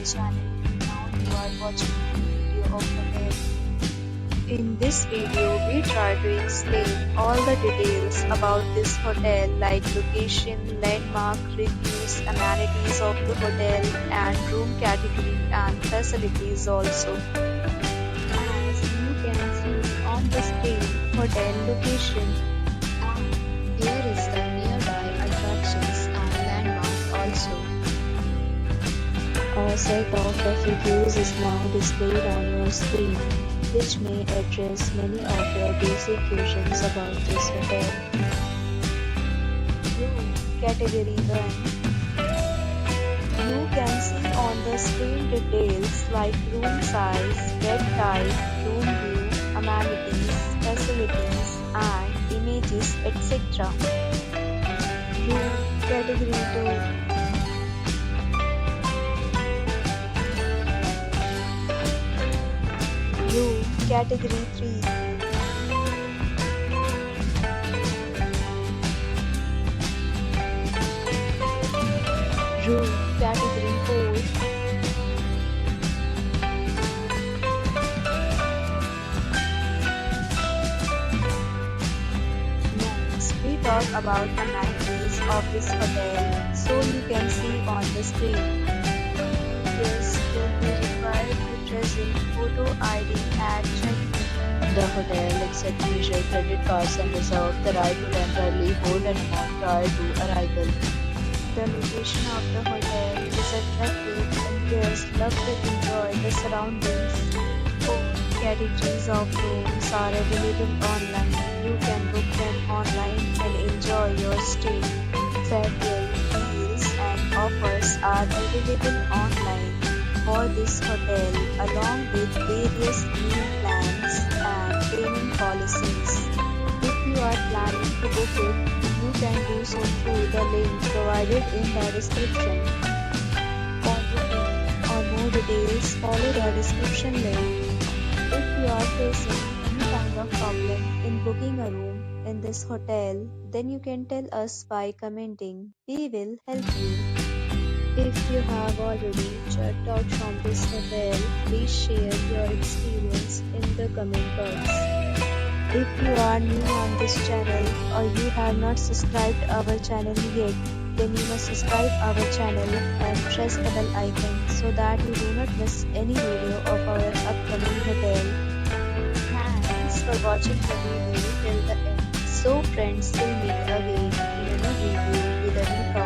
channel. Now you are watching a video of hotel. In this video, we try to explain all the details about this hotel like location, landmark, reviews, amenities of the hotel and room category and facilities also. As you can see on the screen, hotel location. And here is the nearby attractions and landmark also. A set of FAQs is now displayed on your screen, which may address many of your basic questions about this hotel. Room Category 1. You can see on the screen details like room size, bed type, room view, amenities, facilities, and images, etc. Room Category 2. Room Category 3. Room Category 4. Next, we talk about amenities of this hotel, so you can see on the screen. Guests will be required to present photo ID at check-in. The hotel accepts major credit cards and reserves the right to temporarily hold an amount prior to arrival. The location of the hotel is attractive and guests love to enjoy the surroundings. All categories of rooms are available online. You can book them online and enjoy your stay. Several deals and offers are available online for this hotel along with various meal plans and payment policies. If you are planning to book it, you can do so through the link provided in the description. For booking or more details, follow the description link. If you are facing any kind of problem in booking a room in this hotel, then you can tell us by commenting. We will help you. If you have already checked out from this hotel, please share your experience in the comment box. If you are new on this channel or you have not subscribed our channel yet, then you must subscribe our channel and press the bell icon so that you do not miss any video of our upcoming hotel. Thanks for watching the video till the end. So friends, we'll meet again in a new video with a new topic.